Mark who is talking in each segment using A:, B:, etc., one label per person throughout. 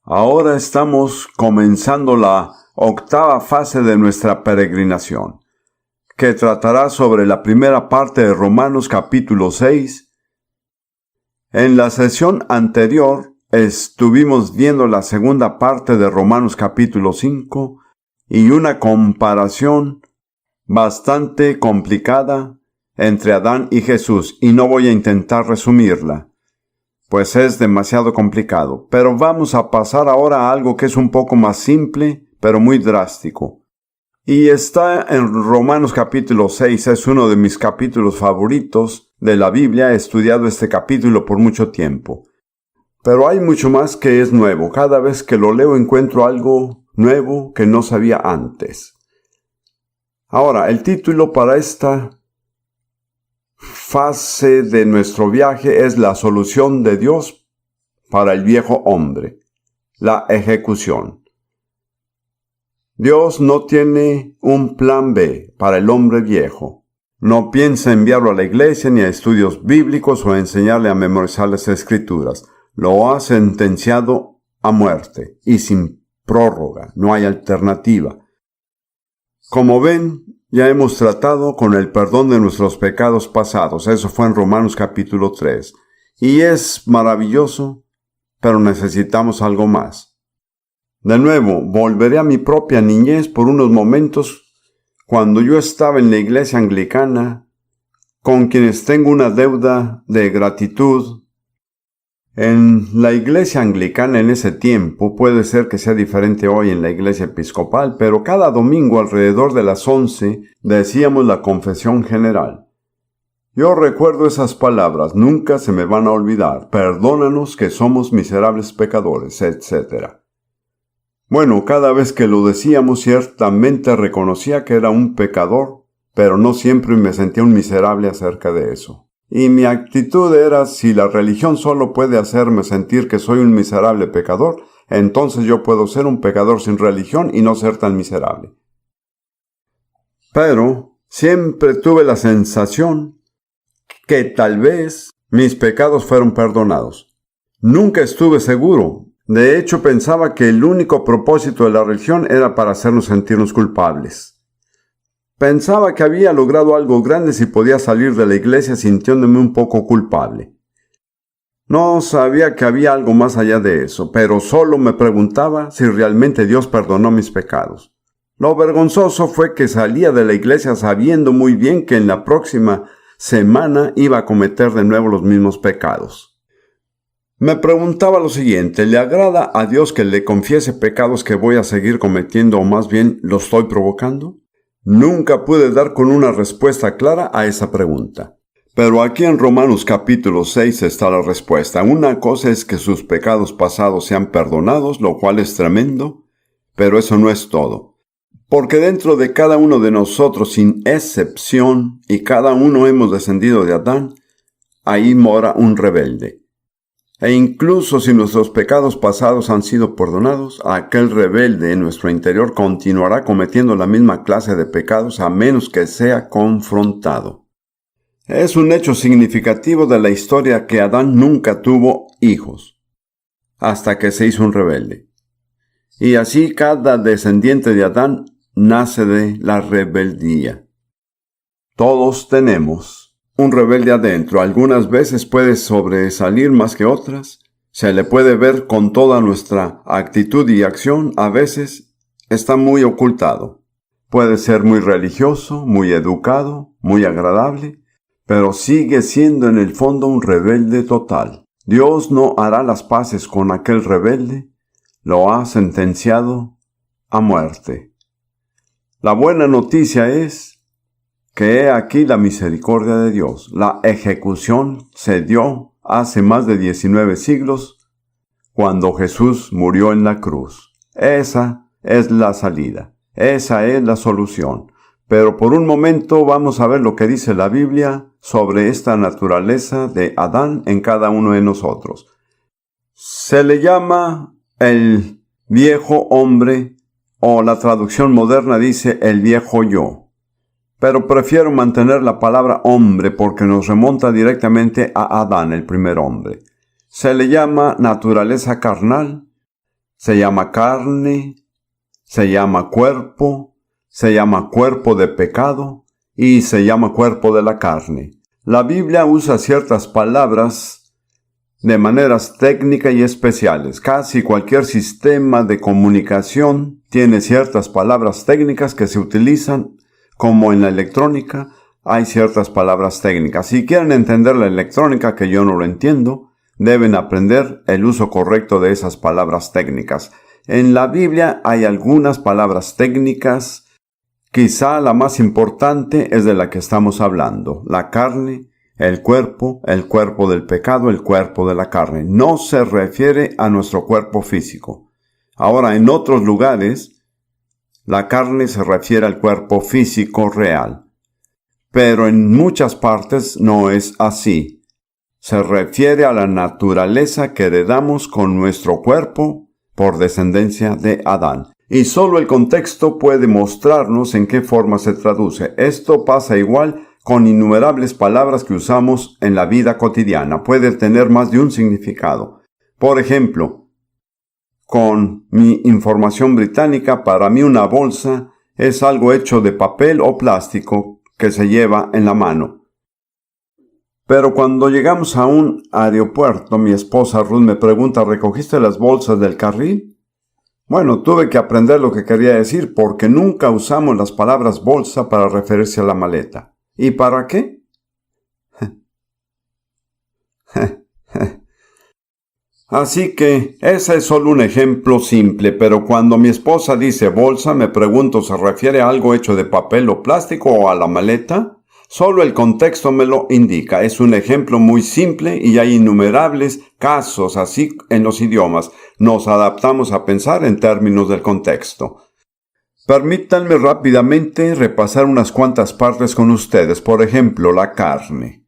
A: Ahora estamos comenzando la octava fase de nuestra peregrinación, que tratará sobre la primera parte de Romanos capítulo 6. En la sesión anterior estuvimos viendo la segunda parte de Romanos capítulo 5 y una comparación bastante complicada entre Adán y Jesús, y no voy a intentar resumirla, pues es demasiado complicado. Pero vamos a pasar ahora a algo que es un poco más simple, pero muy drástico. Y está en Romanos capítulo 6, es uno de mis capítulos favoritos de la Biblia. He estudiado este capítulo por mucho tiempo. Pero hay mucho más que es nuevo. Cada vez que lo leo encuentro algo nuevo que no sabía antes. Ahora, el título para esta fase de nuestro viaje es la solución de Dios para el viejo hombre, la ejecución. Dios no tiene un plan B para el hombre viejo. No piensa enviarlo a la iglesia ni a estudios bíblicos o enseñarle a memorizar las escrituras. Lo ha sentenciado a muerte y sin prórroga. No hay alternativa. Como ven, ya hemos tratado con el perdón de nuestros pecados pasados. Eso fue en Romanos capítulo 3. Y es maravilloso, pero necesitamos algo más. De nuevo, volveré a mi propia niñez por unos momentos cuando yo estaba en la iglesia anglicana, con quienes tengo una deuda de gratitud. En la iglesia anglicana en ese tiempo, puede ser que sea diferente hoy en la iglesia episcopal, pero cada domingo alrededor de las 11 decíamos la confesión general. Yo recuerdo esas palabras, nunca se me van a olvidar: perdónanos que somos miserables pecadores, etc. Bueno, cada vez que lo decíamos ciertamente reconocía que era un pecador, pero no siempre me sentía un miserable acerca de eso. Y mi actitud era: si la religión solo puede hacerme sentir que soy un miserable pecador, entonces yo puedo ser un pecador sin religión y no ser tan miserable. Pero siempre tuve la sensación que tal vez mis pecados fueron perdonados. Nunca estuve seguro. De hecho, pensaba que el único propósito de la religión era para hacernos sentirnos culpables. Pensaba que había logrado algo grande si podía salir de la iglesia sintiéndome un poco culpable. No sabía que había algo más allá de eso, pero solo me preguntaba si realmente Dios perdonó mis pecados. Lo vergonzoso fue que salía de la iglesia sabiendo muy bien que en la próxima semana iba a cometer de nuevo los mismos pecados. Me preguntaba lo siguiente: ¿le agrada a Dios que le confiese pecados que voy a seguir cometiendo, o más bien los estoy provocando? Nunca pude dar con una respuesta clara a esa pregunta. Pero aquí en Romanos capítulo 6 está la respuesta. Una cosa es que sus pecados pasados sean perdonados, lo cual es tremendo, pero eso no es todo. Porque dentro de cada uno de nosotros, sin excepción, y cada uno hemos descendido de Adán, ahí mora un rebelde. E incluso si nuestros pecados pasados han sido perdonados, aquel rebelde en nuestro interior continuará cometiendo la misma clase de pecados a menos que sea confrontado. Es un hecho significativo de la historia que Adán nunca tuvo hijos, hasta que se hizo un rebelde. Y así cada descendiente de Adán nace de la rebeldía. Todos tenemos un rebelde adentro. Algunas veces puede sobresalir más que otras. Se le puede ver con toda nuestra actitud y acción. A veces está muy ocultado. Puede ser muy religioso, muy educado, muy agradable, pero sigue siendo en el fondo un rebelde total. Dios no hará las paces con aquel rebelde. Lo ha sentenciado a muerte. La buena noticia es que he aquí la misericordia de Dios. La ejecución se dio hace más de 19 siglos, cuando Jesús murió en la cruz. Esa es la salida. Esa es la solución. Pero por un momento vamos a ver lo que dice la Biblia sobre esta naturaleza de Adán en cada uno de nosotros. Se le llama el viejo hombre, o la traducción moderna dice el viejo yo. Pero prefiero mantener la palabra hombre porque nos remonta directamente a Adán, el primer hombre. Se le llama naturaleza carnal, se llama carne, se llama cuerpo de pecado y se llama cuerpo de la carne. La Biblia usa ciertas palabras de maneras técnicas y especiales. Casi cualquier sistema de comunicación tiene ciertas palabras técnicas que se utilizan, como en la electrónica hay ciertas palabras técnicas. Si quieren entender la electrónica, que yo no lo entiendo, deben aprender el uso correcto de esas palabras técnicas. En la Biblia hay algunas palabras técnicas. Quizá la más importante es de la que estamos hablando: la carne, el cuerpo del pecado, el cuerpo de la carne. No se refiere a nuestro cuerpo físico. Ahora, en otros lugares, la carne se refiere al cuerpo físico real. Pero en muchas partes no es así. Se refiere a la naturaleza que heredamos con nuestro cuerpo por descendencia de Adán. Y solo el contexto puede mostrarnos en qué forma se traduce. Esto pasa igual con innumerables palabras que usamos en la vida cotidiana. Puede tener más de un significado. Por ejemplo, con mi información británica, para mí una bolsa es algo hecho de papel o plástico que se lleva en la mano. Pero cuando llegamos a un aeropuerto, mi esposa Ruth me pregunta: ¿recogiste las bolsas del carril? Bueno, tuve que aprender lo que quería decir, porque nunca usamos las palabras bolsa para referirse a la maleta. ¿Y para qué? Así que ese es solo un ejemplo simple, pero cuando mi esposa dice bolsa, me pregunto: ¿se refiere a algo hecho de papel o plástico o a la maleta? Solo el contexto me lo indica. Es un ejemplo muy simple y hay innumerables casos así en los idiomas. Nos adaptamos a pensar en términos del contexto. Permítanme rápidamente repasar unas cuantas partes con ustedes. Por ejemplo, la carne.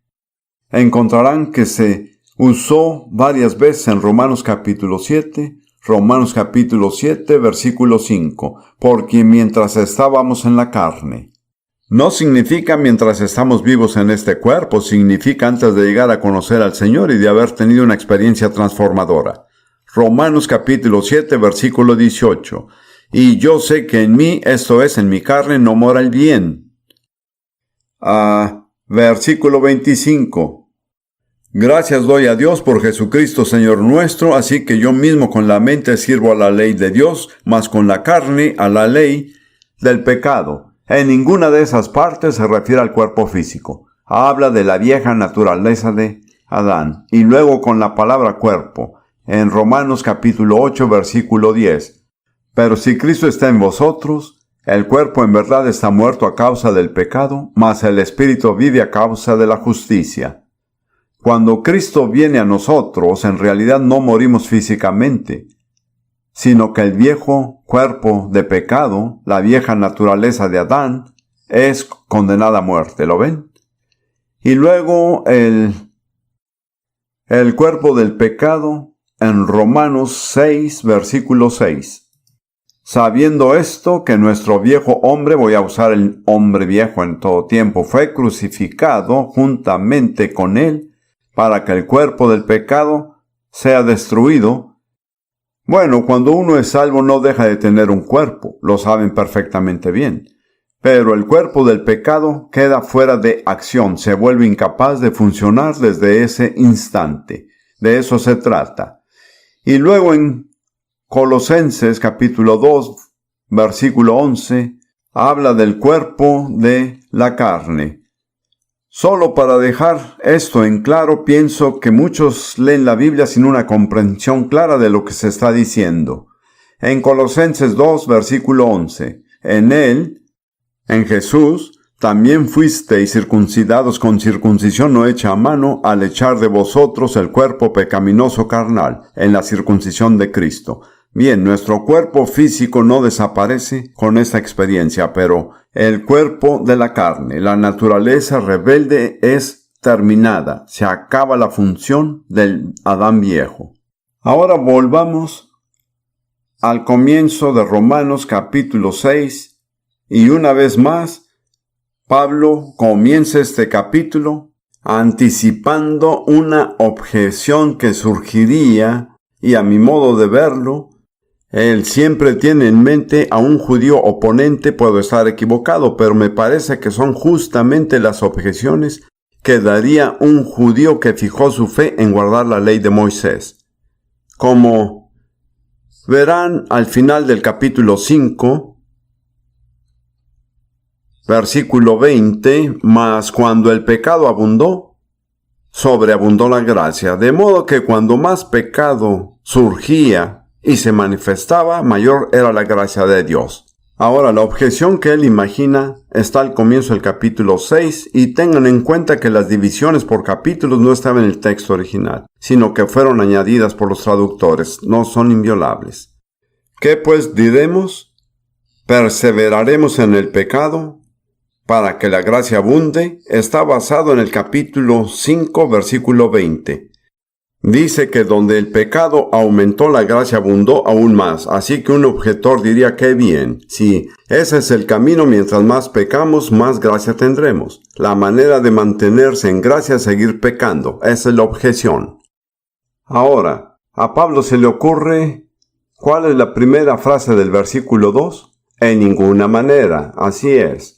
A: Encontrarán que se usó varias veces en Romanos capítulo 7, versículo 5, porque mientras estábamos en la carne. No significa mientras estamos vivos en este cuerpo, significa antes de llegar a conocer al Señor y de haber tenido una experiencia transformadora. Romanos capítulo 7, versículo 18. Y yo sé que en mí, esto es, en mi carne, no mora el bien. Versículo 25. Gracias doy a Dios por Jesucristo Señor nuestro, así que yo mismo con la mente sirvo a la ley de Dios, mas con la carne a la ley del pecado. En ninguna de esas partes se refiere al cuerpo físico. Habla de la vieja naturaleza de Adán. Y luego con la palabra cuerpo, en Romanos capítulo 8, versículo 10. Pero si Cristo está en vosotros, el cuerpo en verdad está muerto a causa del pecado, mas el espíritu vive a causa de la justicia. Cuando Cristo viene a nosotros, en realidad no morimos físicamente, sino que el viejo cuerpo de pecado, la vieja naturaleza de Adán, es condenada a muerte. ¿Lo ven? Y luego el cuerpo del pecado en Romanos 6, versículo 6. Sabiendo esto, que nuestro viejo hombre, voy a usar el hombre viejo en todo tiempo, fue crucificado juntamente con él, para que el cuerpo del pecado sea destruido. Bueno, cuando uno es salvo no deja de tener un cuerpo, lo saben perfectamente bien. Pero el cuerpo del pecado queda fuera de acción, se vuelve incapaz de funcionar desde ese instante. De eso se trata. Y luego en Colosenses capítulo 2, versículo 11, habla del cuerpo de la carne. Solo para dejar esto en claro, pienso que muchos leen la Biblia sin una comprensión clara de lo que se está diciendo. En Colosenses 2, versículo 11, en él, en Jesús, también fuisteis circuncidados con circuncisión no hecha a mano, al echar de vosotros el cuerpo pecaminoso carnal, en la circuncisión de Cristo. Bien, nuestro cuerpo físico no desaparece con esta experiencia, pero el cuerpo de la carne, la naturaleza rebelde, es terminada. Se acaba la función del Adán viejo. Ahora volvamos al comienzo de Romanos capítulo 6, y una vez más, Pablo comienza este capítulo anticipando una objeción que surgiría, y a mi modo de verlo, Él siempre tiene en mente a un judío oponente. Puedo estar equivocado, pero me parece que son justamente las objeciones que daría un judío que fijó su fe en guardar la ley de Moisés. Como verán al final del capítulo 5, versículo 20, mas cuando el pecado abundó, sobreabundó la gracia, de modo que cuando más pecado surgía y se manifestaba, mayor era la gracia de Dios. Ahora, la objeción que él imagina está al comienzo del capítulo 6, y tengan en cuenta que las divisiones por capítulos no estaban en el texto original, sino que fueron añadidas por los traductores, no son inviolables. ¿Qué pues diremos? ¿Perseveraremos en el pecado para que la gracia abunde? Está basado en el capítulo 5, versículo 20. Dice que donde el pecado aumentó, la gracia abundó aún más. Así que un objetor diría, qué bien. Sí, ese es el camino. Mientras más pecamos, más gracia tendremos. La manera de mantenerse en gracia es seguir pecando. Esa es la objeción. Ahora, a Pablo se le ocurre, ¿cuál es la primera frase del versículo 2? En ninguna manera. Así es.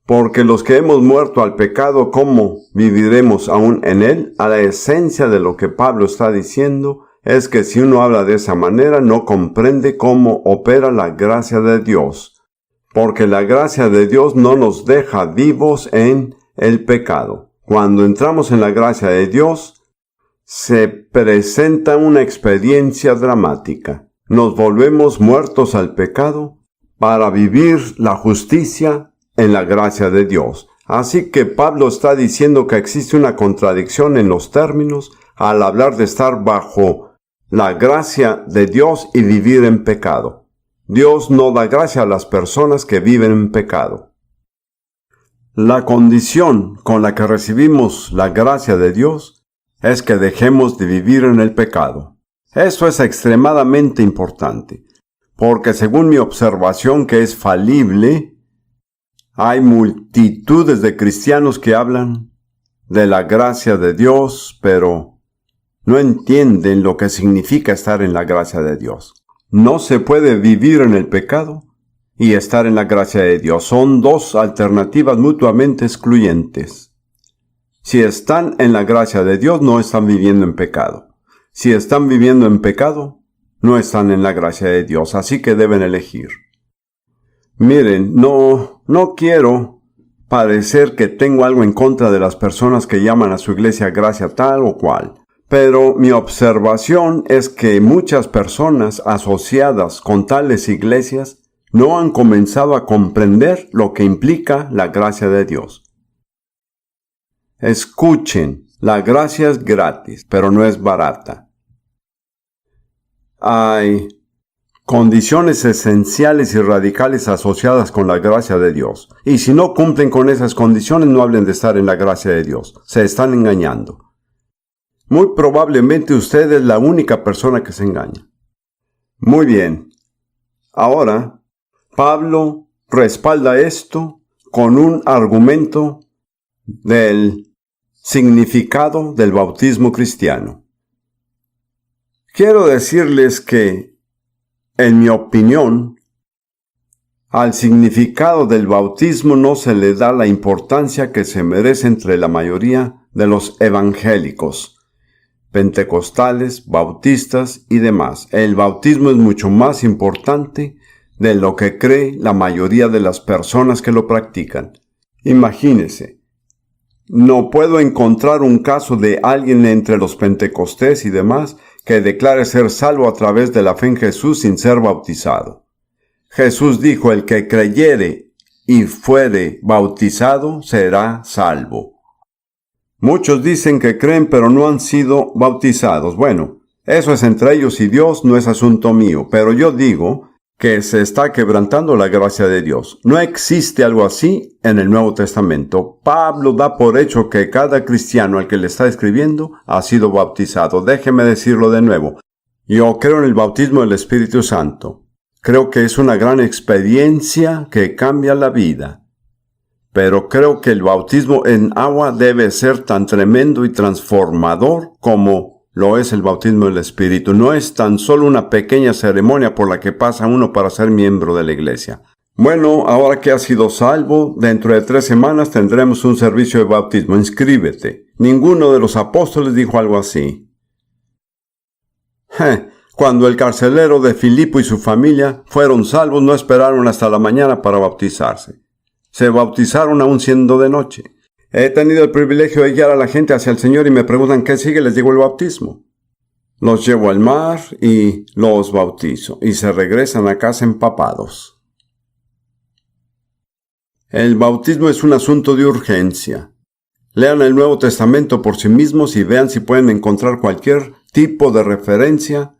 A: Porque los que hemos muerto al pecado, ¿cómo viviremos aún en él? A la esencia de lo que Pablo está diciendo es que si uno habla de esa manera, no comprende cómo opera la gracia de Dios. Porque la gracia de Dios no nos deja vivos en el pecado. Cuando entramos en la gracia de Dios, se presenta una experiencia dramática. Nos volvemos muertos al pecado para vivir la justicia en la gracia de Dios. Así que Pablo está diciendo que existe una contradicción en los términos al hablar de estar bajo la gracia de Dios y vivir en pecado. Dios no da gracia a las personas que viven en pecado. La condición con la que recibimos la gracia de Dios es que dejemos de vivir en el pecado. Esto es extremadamente importante, porque según mi observación, que es falible, hay multitudes de cristianos que hablan de la gracia de Dios, pero no entienden lo que significa estar en la gracia de Dios. No se puede vivir en el pecado y estar en la gracia de Dios. Son dos alternativas mutuamente excluyentes. Si están en la gracia de Dios, no están viviendo en pecado. Si están viviendo en pecado, no están en la gracia de Dios. Así que deben elegir. Miren, no quiero parecer que tengo algo en contra de las personas que llaman a su iglesia gracia tal o cual, pero mi observación es que muchas personas asociadas con tales iglesias no han comenzado a comprender lo que implica la gracia de Dios. Escuchen, la gracia es gratis, pero no es barata. Hay condiciones esenciales y radicales asociadas con la gracia de Dios. Y si no cumplen con esas condiciones, no hablen de estar en la gracia de Dios. Se están engañando. Muy probablemente usted es la única persona que se engaña. Muy bien. Ahora, Pablo respalda esto con un argumento del significado del bautismo cristiano. Quiero decirles que, en mi opinión, al significado del bautismo no se le da la importancia que se merece entre la mayoría de los evangélicos, pentecostales, bautistas y demás. El bautismo es mucho más importante de lo que cree la mayoría de las personas que lo practican. Imagínese, no puedo encontrar un caso de alguien entre los pentecostés y demás que declare ser salvo a través de la fe en Jesús sin ser bautizado. Jesús dijo, el que creyere y fuere bautizado será salvo. Muchos dicen que creen pero no han sido bautizados. Bueno, eso es entre ellos y Dios, no es asunto mío, pero yo digo que se está quebrantando la gracia de Dios. No existe algo así en el Nuevo Testamento. Pablo da por hecho que cada cristiano al que le está escribiendo ha sido bautizado. Déjeme decirlo de nuevo. Yo creo en el bautismo del Espíritu Santo. Creo que es una gran experiencia que cambia la vida. Pero creo que el bautismo en agua debe ser tan tremendo y transformador como lo es el bautismo del Espíritu. No es tan solo una pequeña ceremonia por la que pasa uno para ser miembro de la iglesia. Bueno, ahora que has sido salvo, dentro de 3 semanas tendremos un servicio de bautismo. Inscríbete. Ninguno de los apóstoles dijo algo así. Cuando el carcelero de Filipo y su familia fueron salvos, no esperaron hasta la mañana para bautizarse. Se bautizaron aún siendo de noche. He tenido el privilegio de guiar a la gente hacia el Señor y me preguntan qué sigue, les digo el bautismo. Los llevo al mar y los bautizo, y se regresan a casa empapados. El bautismo es un asunto de urgencia. Lean el Nuevo Testamento por sí mismos y vean si pueden encontrar cualquier tipo de referencia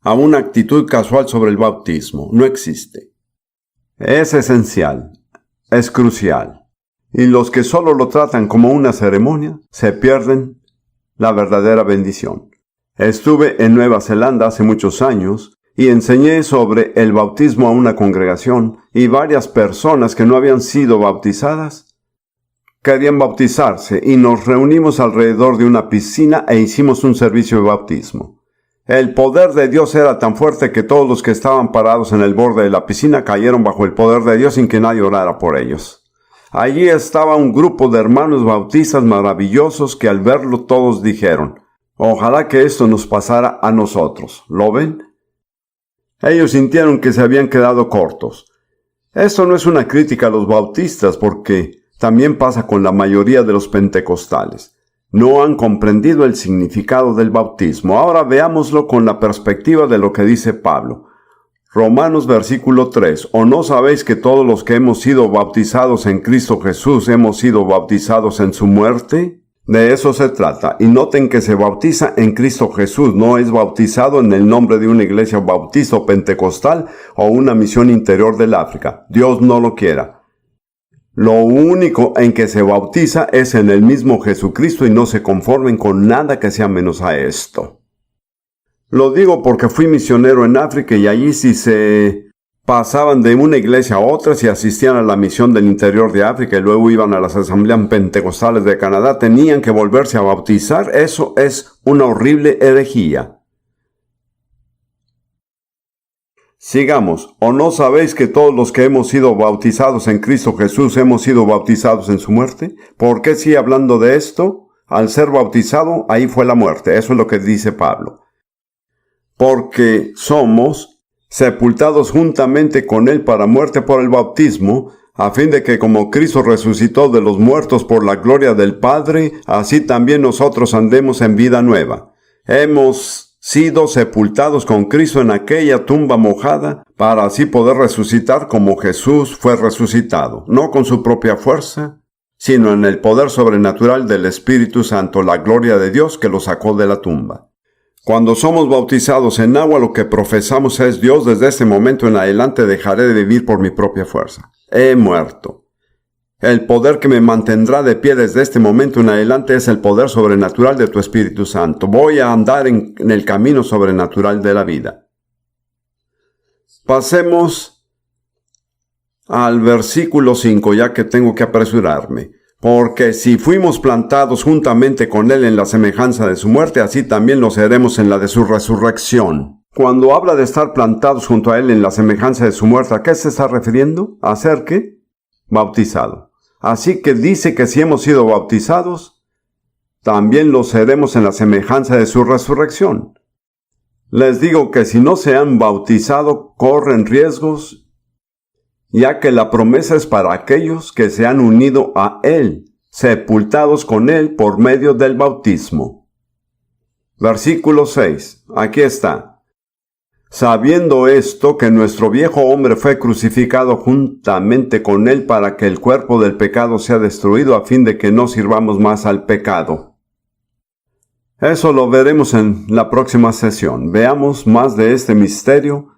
A: a una actitud casual sobre el bautismo. No existe. Es esencial, es crucial. Y los que solo lo tratan como una ceremonia, se pierden la verdadera bendición. Estuve en Nueva Zelanda hace muchos años y enseñé sobre el bautismo a una congregación, y varias personas que no habían sido bautizadas querían bautizarse, y nos reunimos alrededor de una piscina e hicimos un servicio de bautismo. El poder de Dios era tan fuerte que todos los que estaban parados en el borde de la piscina cayeron bajo el poder de Dios sin que nadie orara por ellos. Allí estaba un grupo de hermanos bautistas maravillosos que al verlo todos dijeron: ojalá que esto nos pasara a nosotros. ¿Lo ven? Ellos sintieron que se habían quedado cortos. Esto no es una crítica a los bautistas, porque también pasa con la mayoría de los pentecostales. No han comprendido el significado del bautismo. Ahora veámoslo con la perspectiva de lo que dice Pablo. Romanos versículo 3. ¿O no sabéis que todos los que hemos sido bautizados en Cristo Jesús hemos sido bautizados en su muerte? De eso se trata. Y noten que se bautiza en Cristo Jesús. No es bautizado en el nombre de una iglesia bautista o pentecostal o una misión interior del África. Dios no lo quiera. Lo único en que se bautiza es en el mismo Jesucristo, y no se conformen con nada que sea menos a esto. Lo digo porque fui misionero en África, y allí sí se pasaban de una iglesia a otra, si asistían a la misión del interior de África y luego iban a las asambleas pentecostales de Canadá, tenían que volverse a bautizar. Eso es una horrible herejía. Sigamos. ¿O no sabéis que todos los que hemos sido bautizados en Cristo Jesús hemos sido bautizados en su muerte? ¿Por qué sigue hablando de esto? Al ser bautizado, ahí fue la muerte. Eso es lo que dice Pablo. Porque somos sepultados juntamente con Él para muerte por el bautismo, a fin de que como Cristo resucitó de los muertos por la gloria del Padre, así también nosotros andemos en vida nueva. Hemos sido sepultados con Cristo en aquella tumba mojada, para así poder resucitar como Jesús fue resucitado, no con su propia fuerza, sino en el poder sobrenatural del Espíritu Santo, la gloria de Dios que lo sacó de la tumba. Cuando somos bautizados en agua, lo que profesamos es: Dios, desde este momento en adelante dejaré de vivir por mi propia fuerza. He muerto. El poder que me mantendrá de pie desde este momento en adelante es el poder sobrenatural de tu Espíritu Santo. Voy a andar en el camino sobrenatural de la vida. Pasemos al versículo 5, ya que tengo que apresurarme. Porque si fuimos plantados juntamente con Él en la semejanza de su muerte, así también lo seremos en la de su resurrección. Cuando habla de estar plantados junto a Él en la semejanza de su muerte, ¿a qué se está refiriendo? ¿A ser qué? Bautizado. Así que dice que si hemos sido bautizados, también lo seremos en la semejanza de su resurrección. Les digo que si no se han bautizado, corren riesgos, ya que la promesa es para aquellos que se han unido a Él, sepultados con Él por medio del bautismo. Versículo 6. Aquí está. Sabiendo esto, que nuestro viejo hombre fue crucificado juntamente con Él para que el cuerpo del pecado sea destruido, a fin de que no sirvamos más al pecado. Eso lo veremos en la próxima sesión. Veamos más de este misterio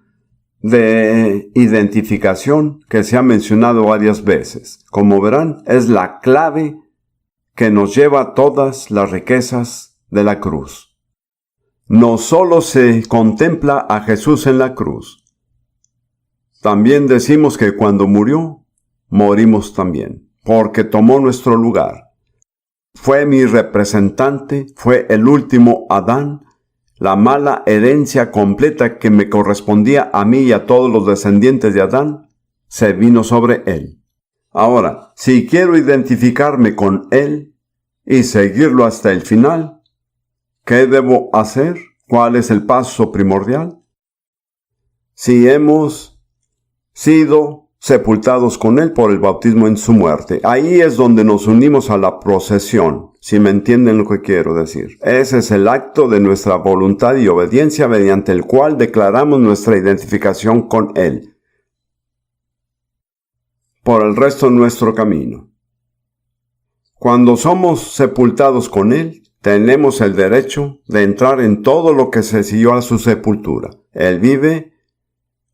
A: de identificación que se ha mencionado varias veces. Como verán, es la clave que nos lleva a todas las riquezas de la cruz. No solo se contempla a Jesús en la cruz, también decimos que cuando murió, morimos también, porque tomó nuestro lugar. Fue mi representante, fue el último Adán, la mala herencia completa que me correspondía a mí y a todos los descendientes de Adán, se vino sobre él. Ahora, si quiero identificarme con él y seguirlo hasta el final, ¿qué debo hacer? ¿Cuál es el paso primordial? Si hemos sido sepultados con él por el bautismo en su muerte, ahí es donde nos unimos a la procesión, si me entienden lo que quiero decir. Ese es el acto de nuestra voluntad y obediencia mediante el cual declaramos nuestra identificación con él por el resto de nuestro camino. Cuando somos sepultados con él, tenemos el derecho de entrar en todo lo que se siguió a su sepultura. Él vive,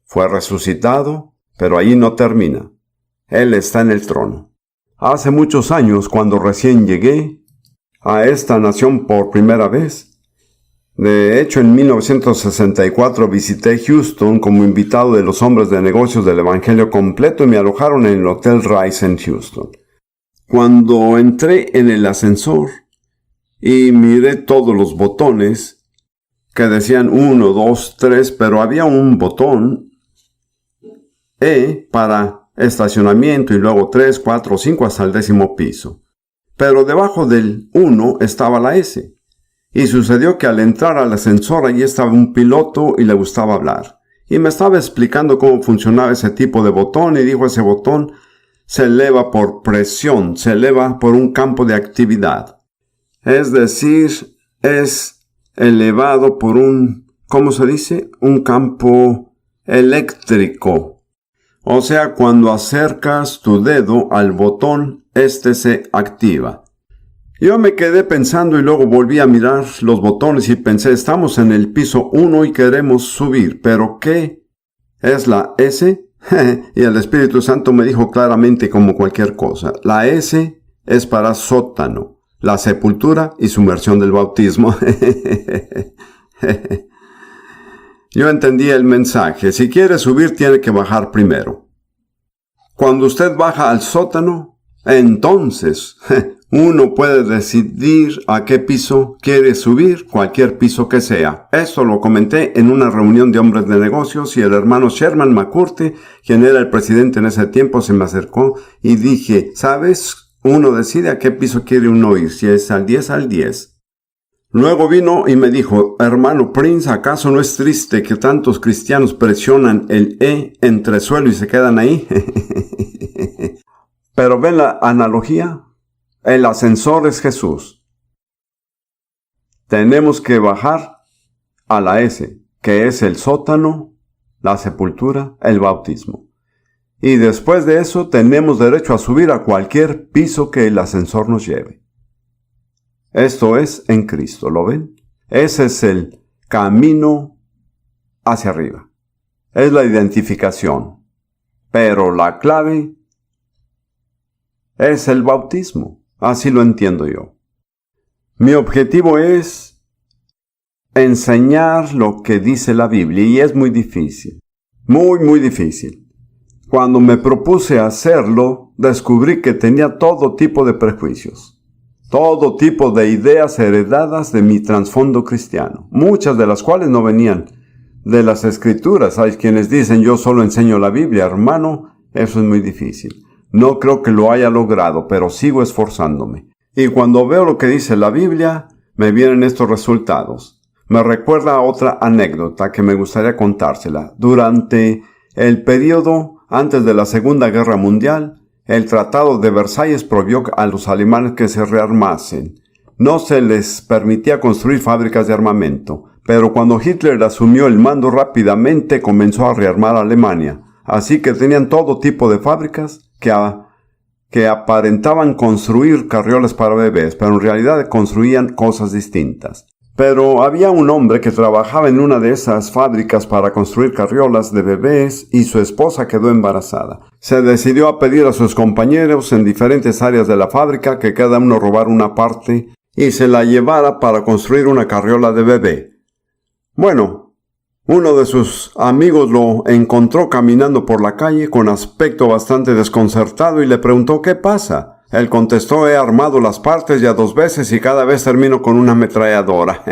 A: fue resucitado, pero allí no termina. Él está en el trono. Hace muchos años, cuando recién llegué a esta nación por primera vez, de hecho en 1964 visité Houston como invitado de los hombres de negocios del Evangelio completo y me alojaron en el Hotel Rise en Houston. Cuando entré en el ascensor y miré todos los botones que decían 1, 2, 3, pero había un botón E para estacionamiento y luego 3, 4, 5 hasta el 10º piso. Pero debajo del 1 estaba la S. Y sucedió que al entrar al ascensor allí estaba un piloto y le gustaba hablar. Y me estaba explicando cómo funcionaba ese tipo de botón y dijo: ese botón se eleva por presión, se eleva por un campo de actividad. Es decir, es elevado por un, ¿cómo se dice? Un campo eléctrico. O sea, cuando acercas tu dedo al botón, este se activa. Yo me quedé pensando y luego volví a mirar los botones y pensé, estamos en el piso 1 y queremos subir, ¿pero qué es la S? Y el Espíritu Santo me dijo claramente como cualquier cosa, la S es para sótano, la sepultura y sumersión del bautismo. Yo entendí el mensaje. Si quiere subir, tiene que bajar primero. Cuando usted baja al sótano, entonces uno puede decidir a qué piso quiere subir, cualquier piso que sea. Esto lo comenté en una reunión de hombres de negocios y el hermano Sherman McCurdy, quien era el presidente en ese tiempo, se me acercó y dije, ¿sabes? Uno decide a qué piso quiere uno ir, si es al 10, al 10. Luego vino y me dijo, hermano Prince, ¿acaso no es triste que tantos cristianos presionan el E entre suelo y se quedan ahí? Pero ven la analogía. El ascensor es Jesús. Tenemos que bajar a la S, que es el sótano, la sepultura, el bautismo. Y después de eso tenemos derecho a subir a cualquier piso que el ascensor nos lleve. Esto es en Cristo, ¿lo ven? Ese es el camino hacia arriba. Es la identificación. Pero la clave es el bautismo. Así lo entiendo yo. Mi objetivo es enseñar lo que dice la Biblia y es muy difícil. Muy, muy difícil. Cuando me propuse hacerlo, descubrí que tenía todo tipo de prejuicios. Todo tipo de ideas heredadas de mi trasfondo cristiano, muchas de las cuales no venían de las Escrituras. Hay quienes dicen, yo solo enseño la Biblia. Hermano, eso es muy difícil. No creo que lo haya logrado, pero sigo esforzándome. Y cuando veo lo que dice la Biblia, me vienen estos resultados. Me recuerda a otra anécdota que me gustaría contársela. Durante el periodo antes de la Segunda Guerra Mundial, el Tratado de Versalles prohibió a los alemanes que se rearmasen. No se les permitía construir fábricas de armamento, pero cuando Hitler asumió el mando rápidamente comenzó a rearmar a Alemania. Así que tenían todo tipo de fábricas que aparentaban construir carriolas para bebés, pero en realidad construían cosas distintas. Pero había un hombre que trabajaba en una de esas fábricas para construir carriolas de bebés y su esposa quedó embarazada. Se decidió a pedir a sus compañeros en diferentes áreas de la fábrica que cada uno robara una parte y se la llevara para construir una carriola de bebé. Bueno, uno de sus amigos lo encontró caminando por la calle con aspecto bastante desconcertado y le preguntó ¿qué pasa? Él contestó, he armado las partes ya 2 veces y cada vez termino con una ametralladora.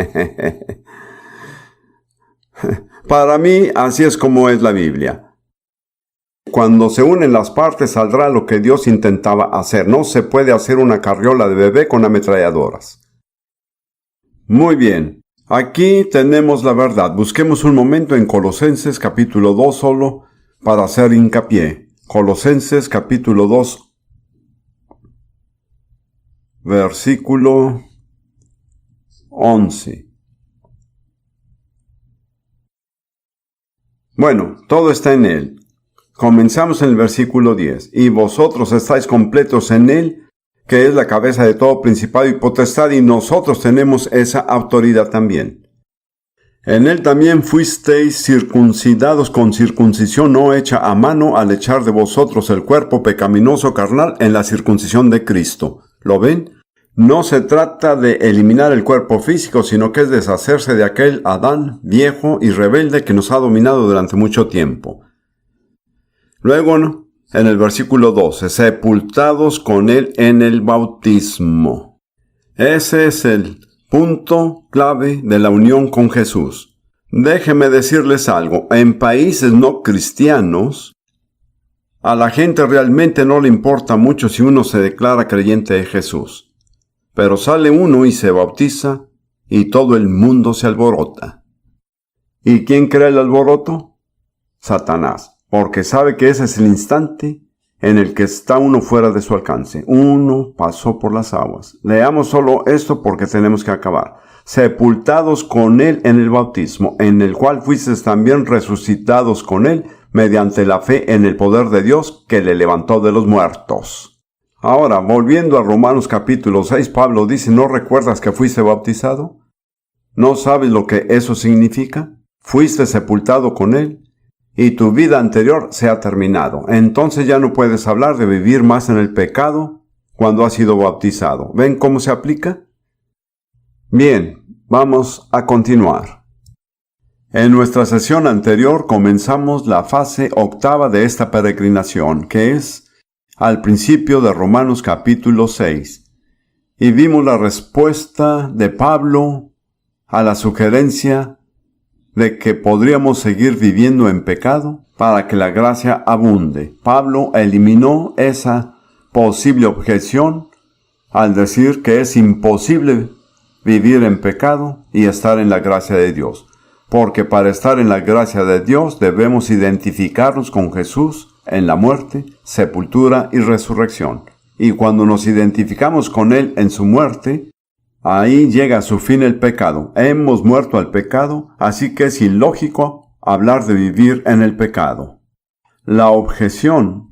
A: Para mí, así es como es la Biblia. Cuando se unen las partes saldrá lo que Dios intentaba hacer. No se puede hacer una carriola de bebé con ametralladoras. Muy bien. Aquí tenemos la verdad. Busquemos un momento en Colosenses capítulo 2 solo para hacer hincapié. Colosenses capítulo 2, versículo 11. Bueno, todo está en Él. Comenzamos en el versículo 10. Y vosotros estáis completos en Él, que es la cabeza de todo principado y potestad, y nosotros tenemos esa autoridad también. En Él también fuisteis circuncidados con circuncisión no hecha a mano, al echar de vosotros el cuerpo pecaminoso carnal en la circuncisión de Cristo. ¿Lo ven? No se trata de eliminar el cuerpo físico, sino que es deshacerse de aquel Adán viejo y rebelde que nos ha dominado durante mucho tiempo. Luego, en el versículo 12, sepultados con Él en el bautismo. Ese es el punto clave de la unión con Jesús. Déjenme decirles algo, en países no cristianos, a la gente realmente no le importa mucho si uno se declara creyente de Jesús. Pero sale uno y se bautiza y todo el mundo se alborota. ¿Y quién crea el alboroto? Satanás, porque sabe que ese es el instante en el que está uno fuera de su alcance. Uno pasó por las aguas. Leamos solo esto porque tenemos que acabar. Sepultados con Él en el bautismo, en el cual fuisteis también resucitados con Él mediante la fe en el poder de Dios que le levantó de los muertos. Ahora, volviendo a Romanos capítulo 6, Pablo dice, ¿no recuerdas que fuiste bautizado? ¿No sabes lo que eso significa? Fuiste sepultado con Él y tu vida anterior se ha terminado. Entonces ya no puedes hablar de vivir más en el pecado cuando has sido bautizado. ¿Ven cómo se aplica? Bien, vamos a continuar. En nuestra sesión anterior comenzamos la fase octava de esta peregrinación, que es al principio de Romanos capítulo 6, y vimos la respuesta de Pablo a la sugerencia de que podríamos seguir viviendo en pecado para que la gracia abunde. Pablo eliminó esa posible objeción al decir que es imposible vivir en pecado y estar en la gracia de Dios, porque para estar en la gracia de Dios debemos identificarnos con Jesús en la muerte, sepultura y resurrección. Y cuando nos identificamos con Él en su muerte, ahí llega a su fin el pecado. Hemos muerto al pecado, así que es ilógico hablar de vivir en el pecado. La objeción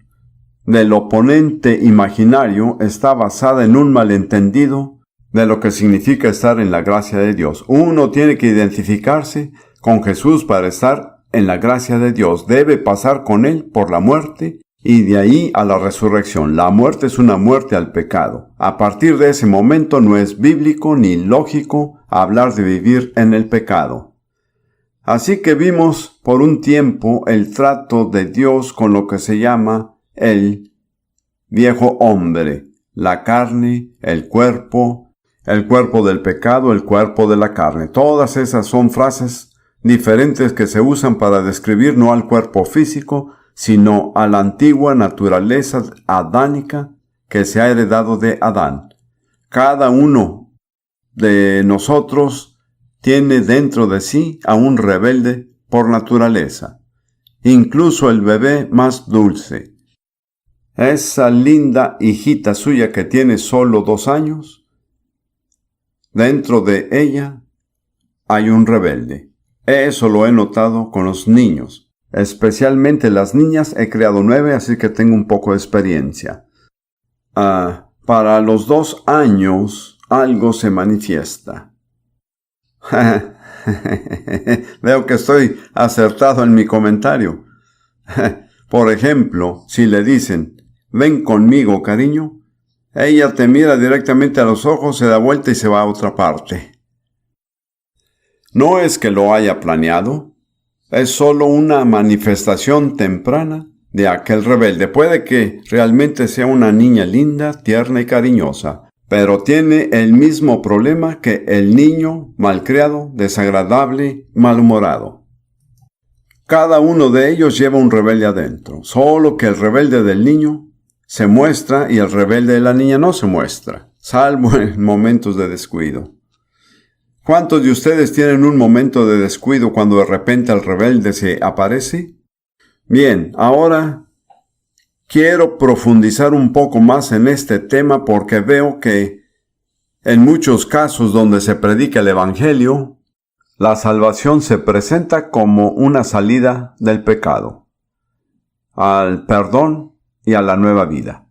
A: del oponente imaginario está basada en un malentendido de lo que significa estar en la gracia de Dios. Uno tiene que identificarse con Jesús para estar en la gracia de Dios. Debe pasar con Él por la muerte y de ahí a la resurrección. La muerte es una muerte al pecado. A partir de ese momento no es bíblico ni lógico hablar de vivir en el pecado. Así que vimos por un tiempo el trato de Dios con lo que se llama el viejo hombre, la carne, el cuerpo del pecado, el cuerpo de la carne. Todas esas son frases diferentes que se usan para describir no al cuerpo físico, sino a la antigua naturaleza adánica que se ha heredado de Adán. Cada uno de nosotros tiene dentro de sí a un rebelde por naturaleza, incluso el bebé más dulce. Esa linda hijita suya que tiene solo 2 años, dentro de ella hay un rebelde. Eso lo he notado con los niños. Especialmente las niñas, he creado 9, así que tengo un poco de experiencia. Para los 2 años, algo se manifiesta. Veo que estoy acertado en mi comentario. Por ejemplo, si le dicen, ven conmigo, cariño, ella te mira directamente a los ojos, se da vuelta y se va a otra parte. No es que lo haya planeado, es solo una manifestación temprana de aquel rebelde. Puede que realmente sea una niña linda, tierna y cariñosa, pero tiene el mismo problema que el niño malcriado, desagradable, malhumorado. Cada uno de ellos lleva un rebelde adentro, solo que el rebelde del niño se muestra y el rebelde de la niña no se muestra, salvo en momentos de descuido. ¿Cuántos de ustedes tienen un momento de descuido cuando de repente el rebelde se aparece? Bien, ahora quiero profundizar un poco más en este tema porque veo que en muchos casos donde se predica el Evangelio, la salvación se presenta como una salida del pecado, al perdón y a la nueva vida.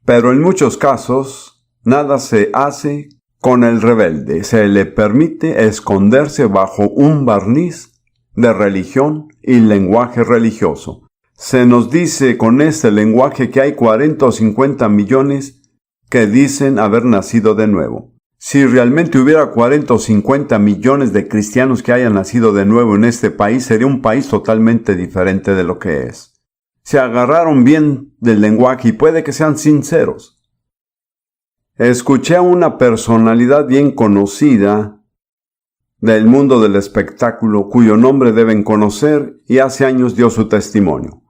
A: Pero en muchos casos, nada se hace con el rebelde. Se le permite esconderse bajo un barniz de religión y lenguaje religioso. Se nos dice con este lenguaje que hay 40 o 50 millones que dicen haber nacido de nuevo. Si realmente hubiera 40 o 50 millones de cristianos que hayan nacido de nuevo en este país, sería un país totalmente diferente de lo que es. Se agarraron bien del lenguaje y puede que sean sinceros. Escuché a una personalidad bien conocida del mundo del espectáculo, cuyo nombre deben conocer, y hace años dio su testimonio.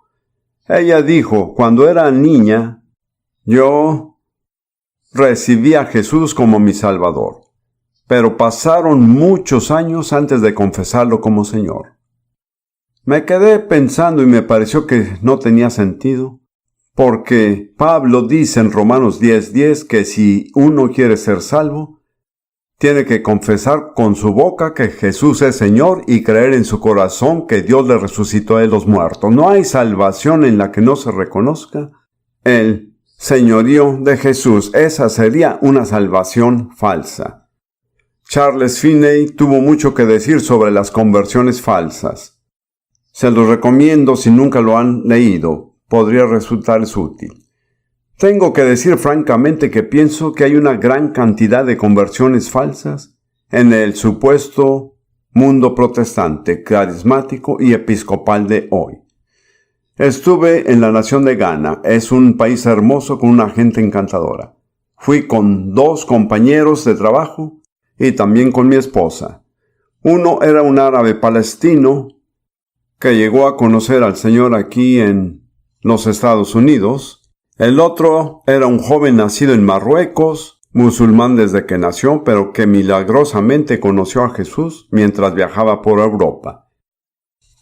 A: Ella dijo, cuando era niña, yo recibí a Jesús como mi Salvador, pero pasaron muchos años antes de confesarlo como Señor. Me quedé pensando y me pareció que no tenía sentido, porque Pablo dice en Romanos 10:10 que si uno quiere ser salvo, tiene que confesar con su boca que Jesús es Señor y creer en su corazón que Dios le resucitó de los muertos. No hay salvación en la que no se reconozca el señorío de Jesús. Esa sería una salvación falsa. Charles Finney tuvo mucho que decir sobre las conversiones falsas. Se los recomiendo si nunca lo han leído. Podría resultarles útil. Tengo que decir francamente que pienso que hay una gran cantidad de conversiones falsas en el supuesto mundo protestante, carismático y episcopal de hoy. Estuve en la nación de Ghana. Es un país hermoso con una gente encantadora. Fui con 2 compañeros de trabajo y también con mi esposa. Uno era un árabe palestino que llegó a conocer al Señor aquí en los Estados Unidos. El otro era un joven nacido en Marruecos, musulmán desde que nació, pero que milagrosamente conoció a Jesús mientras viajaba por Europa.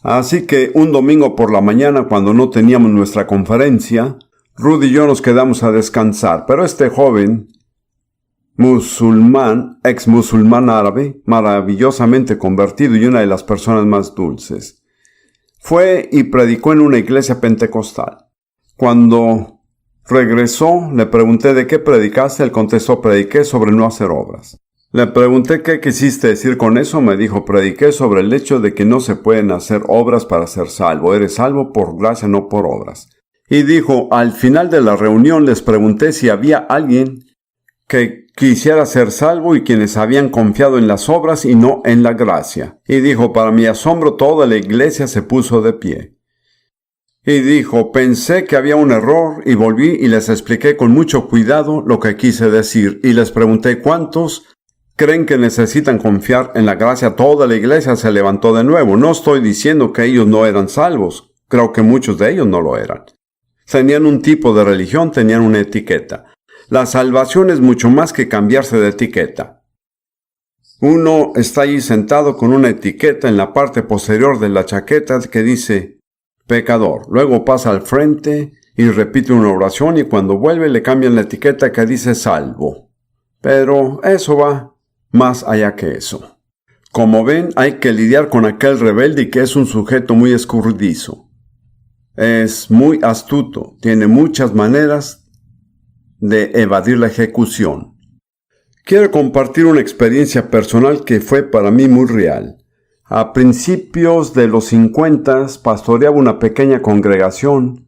A: Así que un domingo por la mañana, cuando no teníamos nuestra conferencia, Rudy y yo nos quedamos a descansar, pero este joven musulmán, ex musulmán árabe, maravillosamente convertido y una de las personas más dulces, fue y predicó en una iglesia pentecostal. Cuando regresó, le pregunté de qué predicaste. Él contestó, prediqué sobre no hacer obras. Le pregunté qué quisiste decir con eso. Me dijo, prediqué sobre el hecho de que no se pueden hacer obras para ser salvo. Eres salvo por gracia, no por obras. Y dijo, al final de la reunión les pregunté si había alguien que quisiera ser salvo y quienes habían confiado en las obras y no en la gracia. Y dijo, para mi asombro, toda la iglesia se puso de pie. Y dijo, pensé que había un error y volví y les expliqué con mucho cuidado lo que quise decir. Y les pregunté, ¿cuántos creen que necesitan confiar en la gracia? Toda la iglesia se levantó de nuevo. No estoy diciendo que ellos no eran salvos. Creo que muchos de ellos no lo eran. Tenían un tipo de religión, tenían una etiqueta. La salvación es mucho más que cambiarse de etiqueta. Uno está allí sentado con una etiqueta en la parte posterior de la chaqueta que dice pecador. Luego pasa al frente y repite una oración y cuando vuelve le cambian la etiqueta que dice salvo. Pero eso va más allá que eso. Como ven, hay que lidiar con aquel rebelde y que es un sujeto muy escurridizo. Es muy astuto, tiene muchas maneras de evadir la ejecución. Quiero compartir una experiencia personal que fue para mí muy real. A principios de los 50 pastoreaba una pequeña congregación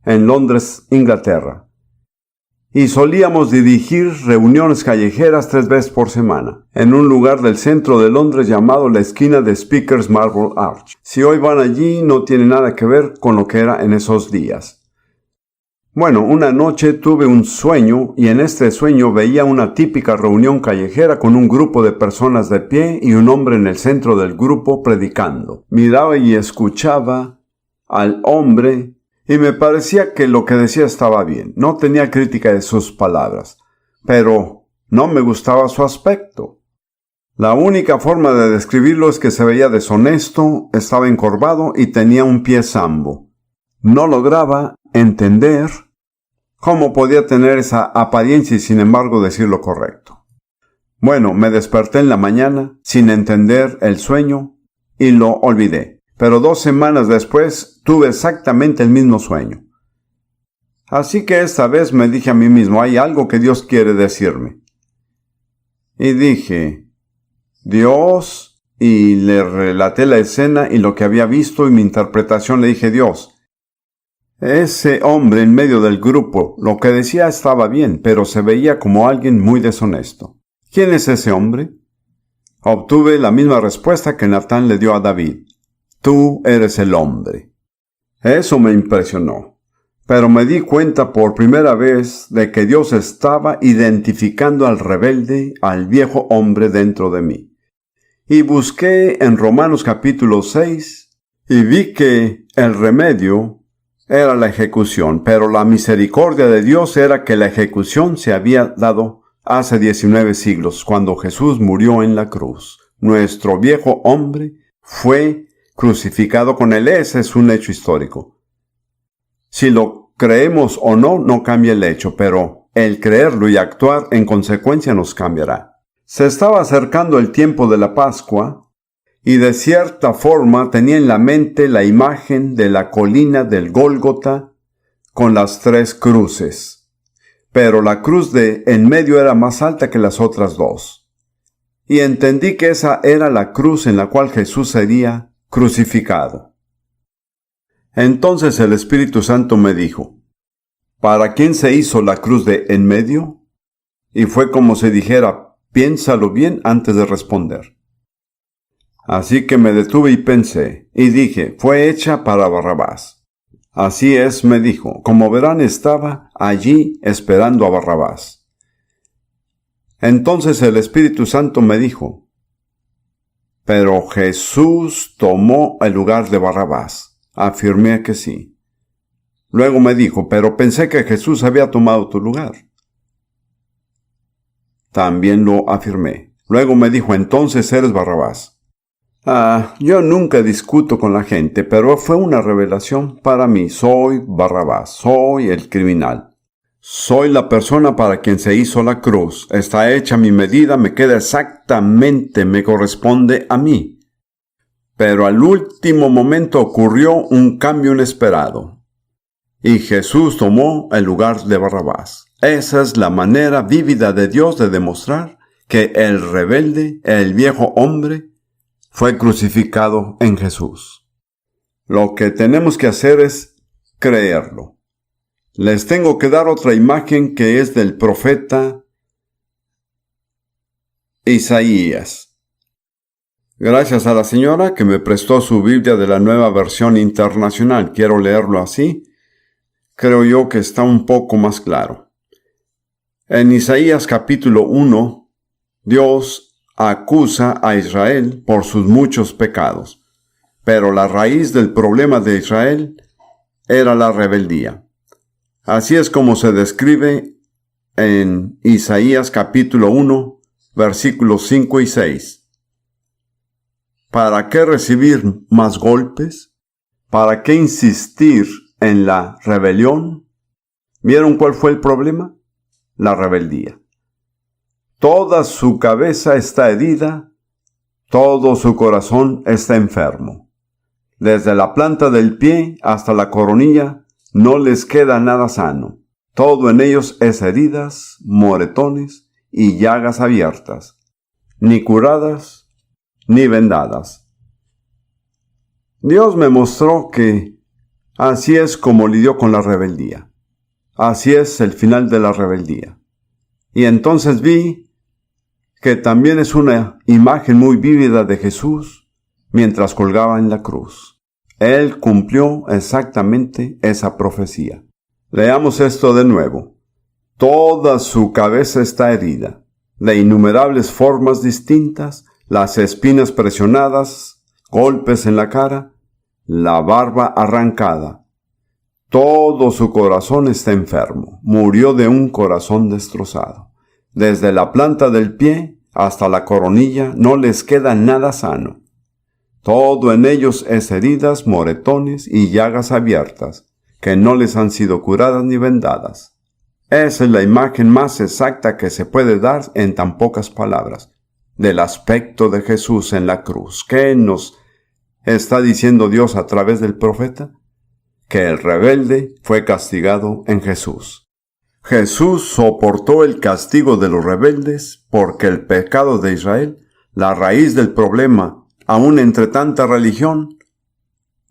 A: en Londres, Inglaterra. Y solíamos dirigir reuniones callejeras 3 veces por semana, en un lugar del centro de Londres llamado la esquina de Speaker's Marble Arch. Si hoy van allí, no tiene nada que ver con lo que era en esos días. Bueno, una noche tuve un sueño y en este sueño veía una típica reunión callejera con un grupo de personas de pie y un hombre en el centro del grupo predicando. Miraba y escuchaba al hombre y me parecía que lo que decía estaba bien. No tenía crítica de sus palabras, pero no me gustaba su aspecto. La única forma de describirlo es que se veía deshonesto, estaba encorvado y tenía un pie zambo. No lograba entender cómo podía tener esa apariencia y sin embargo decir lo correcto. Bueno, me desperté en la mañana sin entender el sueño y lo olvidé. Pero 2 semanas después tuve exactamente el mismo sueño. Así que esta vez me dije a mí mismo, hay algo que Dios quiere decirme. Y dije, Dios, y le relaté la escena y lo que había visto y mi interpretación. Le dije, Dios, ese hombre en medio del grupo, lo que decía estaba bien, pero se veía como alguien muy deshonesto. ¿Quién es ese hombre? Obtuve la misma respuesta que Natán le dio a David. Tú eres el hombre. Eso me impresionó, pero me di cuenta por primera vez de que Dios estaba identificando al rebelde, al viejo hombre dentro de mí. Y busqué en Romanos capítulo 6 y vi que el remedio era la ejecución, pero la misericordia de Dios era que la ejecución se había dado hace 19 siglos, cuando Jesús murió en la cruz. Nuestro viejo hombre fue crucificado con él. Ese es un hecho histórico. Si lo creemos o no, no cambia el hecho, pero el creerlo y actuar en consecuencia nos cambiará. Se estaba acercando el tiempo de la Pascua, y de cierta forma tenía en la mente la imagen de la colina del Gólgota con las 3 cruces. Pero la cruz de en medio era más alta que las otras 2. Y entendí que esa era la cruz en la cual Jesús sería crucificado. Entonces el Espíritu Santo me dijo, ¿para quién se hizo la cruz de en medio? Y fue como si dijera, piénsalo bien antes de responder. Así que me detuve y pensé, y dije, fue hecha para Barrabás. Así es, me dijo, como verán estaba allí esperando a Barrabás. Entonces el Espíritu Santo me dijo, pero Jesús tomó el lugar de Barrabás. Afirmé que sí. Luego me dijo, pero pensé que Jesús había tomado tu lugar. También lo afirmé. Luego me dijo, entonces eres Barrabás. Yo nunca discuto con la gente, pero fue una revelación para mí. Soy Barrabás, soy el criminal. Soy la persona para quien se hizo la cruz. Está hecha mi medida, me queda exactamente, me corresponde a mí. Pero al último momento ocurrió un cambio inesperado. Y Jesús tomó el lugar de Barrabás. Esa es la manera vívida de Dios de demostrar que el rebelde, el viejo hombre, fue crucificado en Jesús. Lo que tenemos que hacer es creerlo. Les tengo que dar otra imagen que es del profeta Isaías. Gracias a la señora que me prestó su Biblia de la Nueva Versión Internacional. Quiero leerlo así. Creo yo que está un poco más claro. En Isaías capítulo 1, Dios acusa a Israel por sus muchos pecados, pero la raíz del problema de Israel era la rebeldía. Así es como se describe en Isaías capítulo 1, versículos 5 y 6. ¿Para qué recibir más golpes? ¿Para qué insistir en la rebelión? ¿Vieron cuál fue el problema? La rebeldía. Toda su cabeza está herida, todo su corazón está enfermo. Desde la planta del pie hasta la coronilla no les queda nada sano. Todo en ellos es heridas, moretones y llagas abiertas, ni curadas ni vendadas. Dios me mostró que así es como lidió con la rebeldía. Así es el final de la rebeldía. Y entonces vi que también es una imagen muy vívida de Jesús mientras colgaba en la cruz. Él cumplió exactamente esa profecía. Leamos esto de nuevo. Toda su cabeza está herida, de innumerables formas distintas, las espinas presionadas, golpes en la cara, la barba arrancada. Todo su corazón está enfermo. Murió de un corazón destrozado. Desde la planta del pie hasta la coronilla no les queda nada sano. Todo en ellos es heridas, moretones y llagas abiertas, que no les han sido curadas ni vendadas. Esa es la imagen más exacta que se puede dar en tan pocas palabras del aspecto de Jesús en la cruz. ¿Qué nos está diciendo Dios a través del profeta? Que el rebelde fue castigado en Jesús. Jesús soportó el castigo de los rebeldes porque el pecado de Israel, la raíz del problema, aún entre tanta religión,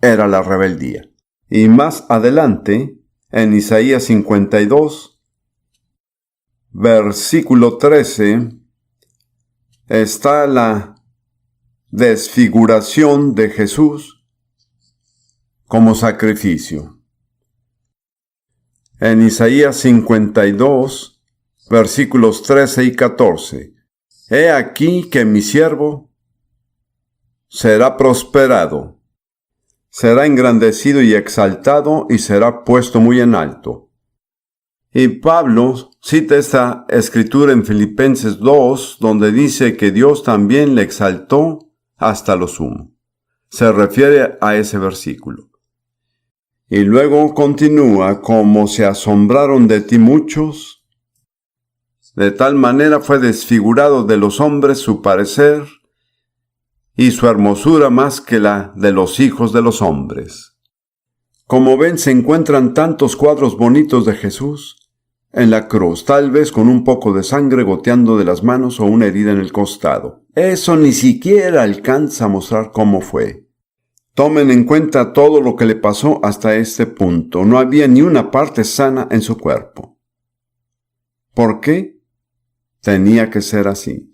A: era la rebeldía. Y más adelante, en Isaías 52, versículo 13, está la desfiguración de Jesús como sacrificio. En Isaías 52, versículos 13 y 14, He aquí que mi siervo será prosperado, será engrandecido y exaltado y será puesto muy en alto. Y Pablo cita esta escritura en Filipenses 2, donde dice que Dios también le exaltó hasta lo sumo. Se refiere a ese versículo. Y luego continúa, como se asombraron de ti muchos, de tal manera fue desfigurado de los hombres su parecer, y su hermosura más que la de los hijos de los hombres. Como ven, se encuentran tantos cuadros bonitos de Jesús en la cruz, tal vez con un poco de sangre goteando de las manos o una herida en el costado. Eso ni siquiera alcanza a mostrar cómo fue. Tomen en cuenta todo lo que le pasó hasta este punto. No había ni una parte sana en su cuerpo. ¿Por qué? Tenía que ser así.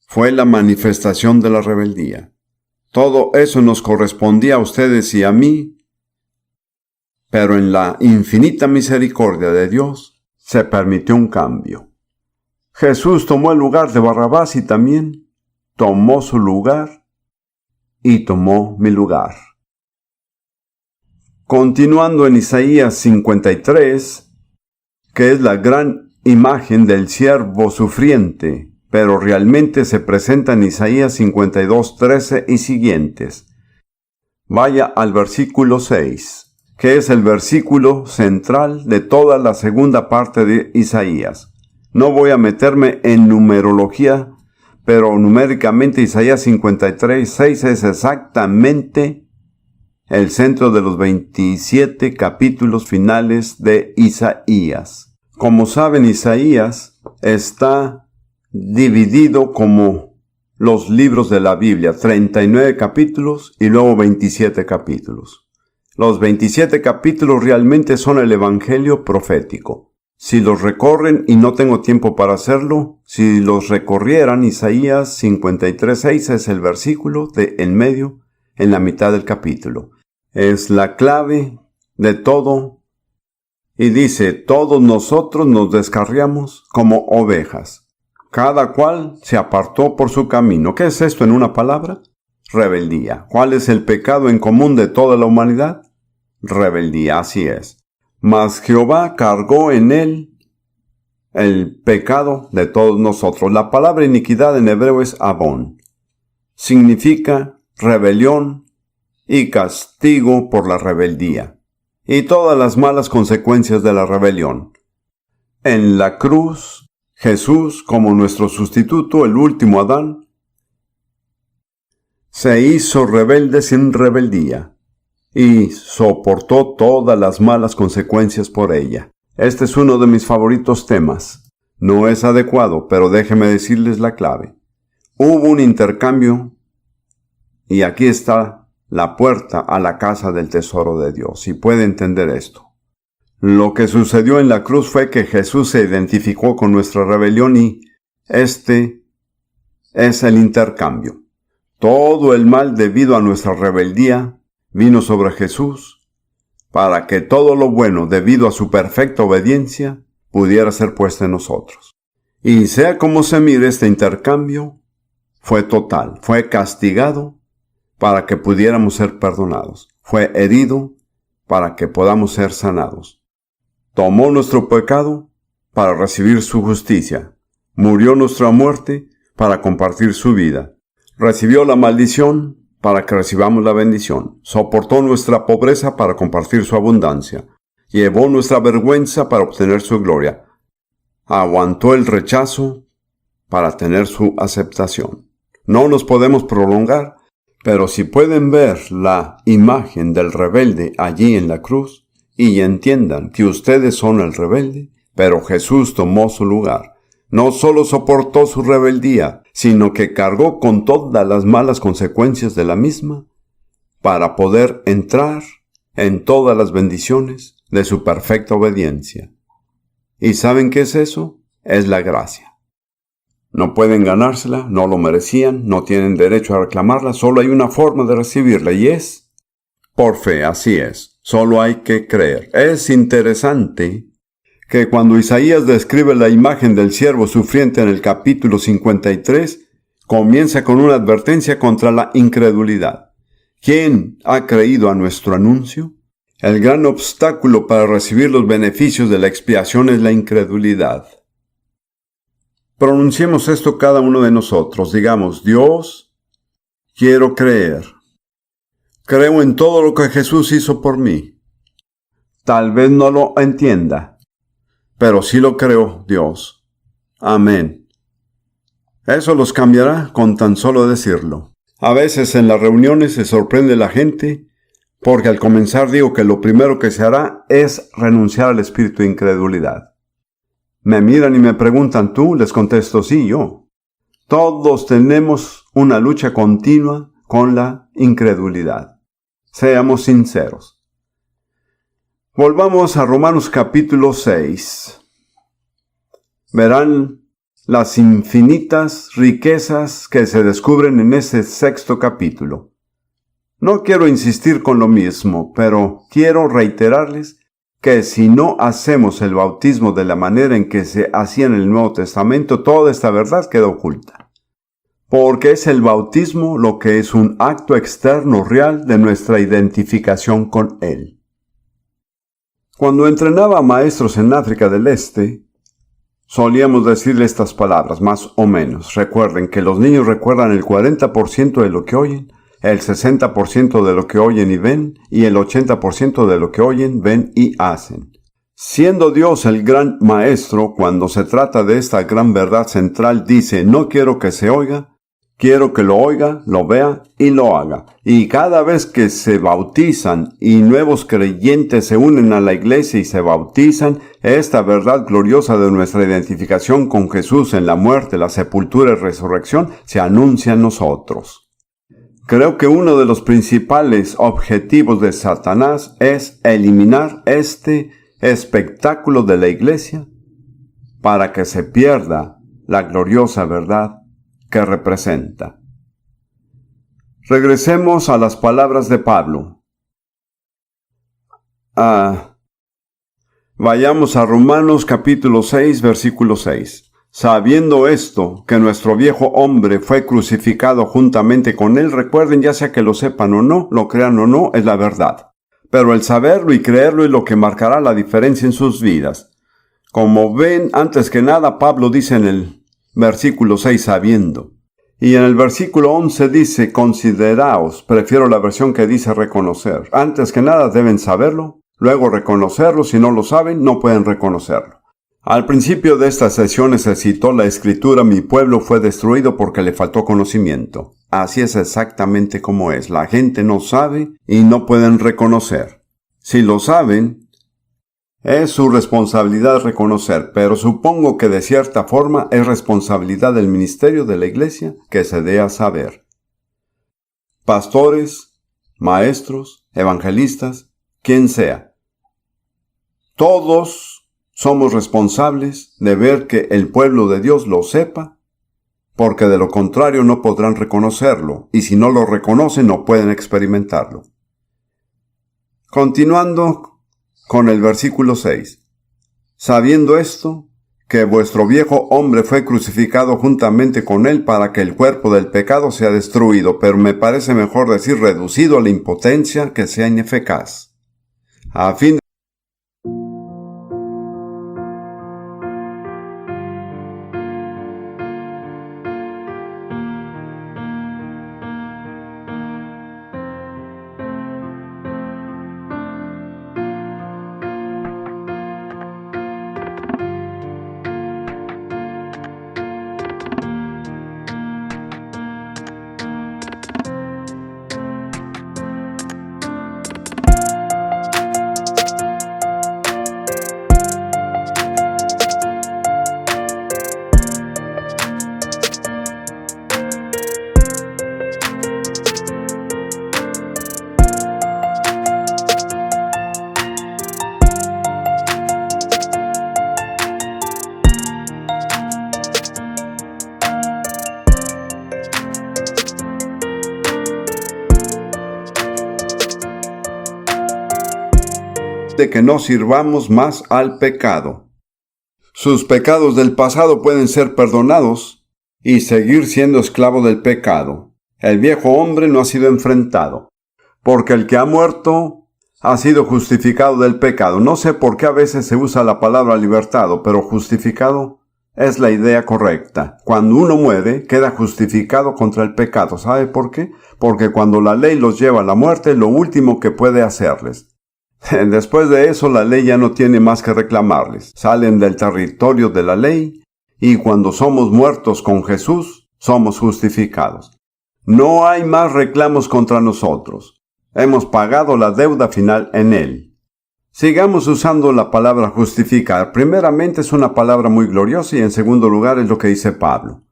A: Fue la manifestación de la rebeldía. Todo eso nos correspondía a ustedes y a mí, pero en la infinita misericordia de Dios se permitió un cambio. Jesús tomó el lugar de Barrabás y también tomó su lugar y tomó mi lugar. Continuando en Isaías 53, que es la gran imagen del siervo sufriente, pero realmente se presenta en Isaías 52, 13 y siguientes. Vaya al versículo 6, que es el versículo central de toda la segunda parte de Isaías. No voy a meterme en numerología, pero numéricamente Isaías 53, 6 es exactamente el centro de los 27 capítulos finales de Isaías. Como saben, Isaías está dividido como los libros de la Biblia, 39 capítulos y luego 27 capítulos. Los 27 capítulos realmente son el Evangelio profético. Si los recorren, y no tengo tiempo para hacerlo, si los recorrieran, Isaías 53:6 es el versículo de en medio, en la mitad del capítulo. Es la clave de todo, y dice, todos nosotros nos descarriamos como ovejas. Cada cual se apartó por su camino. ¿Qué es esto en una palabra? Rebeldía. ¿Cuál es el pecado en común de toda la humanidad? Rebeldía, así es. Mas Jehová cargó en él el pecado de todos nosotros. La palabra iniquidad en hebreo es abón. Significa rebelión y castigo por la rebeldía y todas las malas consecuencias de la rebelión. En la cruz, Jesús, como nuestro sustituto, el último Adán, se hizo rebelde sin rebeldía y soportó todas las malas consecuencias por ella. Este es uno de mis favoritos temas. No es adecuado, pero déjeme decirles la clave. Hubo un intercambio y aquí está la puerta a la casa del tesoro de Dios. Si puede entender esto. Lo que sucedió en la cruz fue que Jesús se identificó con nuestra rebelión y este es el intercambio. Todo el mal debido a nuestra rebeldía vino sobre Jesús. para que todo lo bueno, debido a su perfecta obediencia, pudiera ser puesto en nosotros. Y sea como se mire, este intercambio fue total, fue castigado para que pudiéramos ser perdonados, fue herido para que podamos ser sanados. Tomó nuestro pecado para recibir su justicia, murió nuestra muerte para compartir su vida, recibió la maldición para que recibamos la bendición, soportó nuestra pobreza para compartir su abundancia, llevó nuestra vergüenza para obtener su gloria, aguantó el rechazo para tener su aceptación. No nos podemos prolongar, pero si pueden ver la imagen del rebelde allí en la cruz y entiendan que ustedes son el rebelde, pero Jesús tomó su lugar. No solo soportó su rebeldía, sino que cargó con todas las malas consecuencias de la misma para poder entrar en todas las bendiciones de su perfecta obediencia. ¿Y saben qué es eso? Es la gracia. No pueden ganársela, no lo merecían, no tienen derecho a reclamarla, solo hay una forma de recibirla y es por fe, así es, solo hay que creer. Es interesante que cuando Isaías describe la imagen del siervo sufriente en el capítulo 53, comienza con una advertencia contra la incredulidad. ¿Quién ha creído a nuestro anuncio? El gran obstáculo para recibir los beneficios de la expiación es la incredulidad. Pronunciemos esto cada uno de nosotros. Digamos, Dios, quiero creer. Creo en todo lo que Jesús hizo por mí. Tal vez no lo entienda, pero sí lo creo, Dios. Amén. Eso los cambiará con tan solo decirlo. A veces en las reuniones se sorprende la gente porque al comenzar digo que lo primero que se hará es renunciar al espíritu de incredulidad. Me miran y me preguntan, ¿tú? Les contesto, sí, yo. Todos tenemos una lucha continua con la incredulidad. Seamos sinceros. Volvamos a Romanos capítulo 6. Verán las infinitas riquezas que se descubren en ese 6º capítulo. No quiero insistir con lo mismo, pero quiero reiterarles que si no hacemos el bautismo de la manera en que se hacía en el Nuevo Testamento, toda esta verdad queda oculta. Porque es el bautismo lo que es un acto externo real de nuestra identificación con Él. Cuando entrenaba maestros en África del Este, solíamos decirle estas palabras, más o menos. Recuerden que los niños recuerdan el 40% de lo que oyen, el 60% de lo que oyen y ven, y el 80% de lo que oyen, ven y hacen. Siendo Dios el gran maestro, cuando se trata de esta gran verdad central, dice, no quiero que se oiga, quiero que lo oiga, lo vea y lo haga. Y cada vez que se bautizan y nuevos creyentes se unen a la iglesia y se bautizan, esta verdad gloriosa de nuestra identificación con Jesús en la muerte, la sepultura y resurrección se anuncia en nosotros. Creo que uno de los principales objetivos de Satanás es eliminar este espectáculo de la iglesia para que se pierda la gloriosa verdad que representa. Regresemos a las palabras de Pablo. Vayamos a Romanos capítulo 6, versículo 6. Sabiendo esto, que nuestro viejo hombre fue crucificado juntamente con él, recuerden, ya sea que lo sepan o no, lo crean o no, es la verdad. Pero el saberlo y creerlo es lo que marcará la diferencia en sus vidas. Como ven, antes que nada, Pablo dice en el versículo 6, sabiendo. Y en el versículo 11 dice, consideraos, prefiero la versión que dice reconocer. Antes que nada deben saberlo, luego reconocerlo, si no lo saben, no pueden reconocerlo. Al principio de estas sesiones se citó la escritura, mi pueblo fue destruido porque le faltó conocimiento. Así es exactamente como es. La gente no sabe y no pueden reconocer. Si lo saben, es su responsabilidad reconocer, pero supongo que de cierta forma es responsabilidad del ministerio de la iglesia que se dé a saber. Pastores, maestros, evangelistas, quien sea. Todos somos responsables de ver que el pueblo de Dios lo sepa, porque de lo contrario no podrán reconocerlo, y si no lo reconocen no pueden experimentarlo. Continuando con el versículo 6. Sabiendo esto, que vuestro viejo hombre fue crucificado juntamente con él para que el cuerpo del pecado sea destruido, pero me parece mejor decir reducido a la impotencia, que sea ineficaz, a fin de que no sirvamos más al pecado. Sus pecados del pasado pueden ser perdonados y seguir siendo esclavo del pecado. El viejo hombre no ha sido enfrentado, porque el que ha muerto ha sido justificado del pecado. No sé por qué a veces se usa la palabra libertado, pero justificado es la idea correcta. Cuando uno muere, queda justificado contra el pecado. ¿Sabe por qué? Porque cuando la ley los lleva a la muerte, lo último que puede hacerles. Después de eso, la ley ya no tiene más que reclamarles. Salen del territorio de la ley y cuando somos muertos con Jesús, somos justificados. No hay más reclamos contra nosotros. Hemos pagado la deuda final en Él. Sigamos usando la palabra justificar. Primeramente es una palabra muy gloriosa y en segundo lugar es lo que dice Pablo.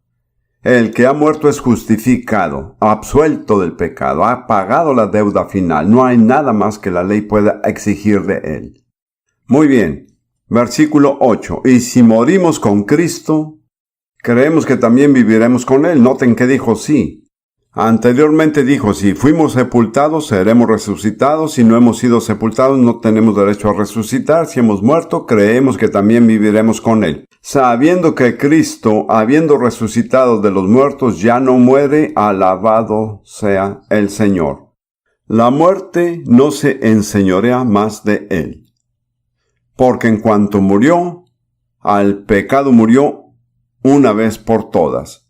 A: El que ha muerto es justificado, absuelto del pecado, ha pagado la deuda final. No hay nada más que la ley pueda exigir de él. Muy bien, versículo 8. Y si morimos con Cristo, creemos que también viviremos con Él. Noten que dijo sí. Anteriormente dijo, si fuimos sepultados, seremos resucitados. Si no hemos sido sepultados, no tenemos derecho a resucitar. Si hemos muerto, creemos que también viviremos con Él. Sabiendo que Cristo, habiendo resucitado de los muertos, ya no muere, alabado sea el Señor. La muerte no se enseñorea más de Él. Porque en cuanto murió, al pecado murió una vez por todas.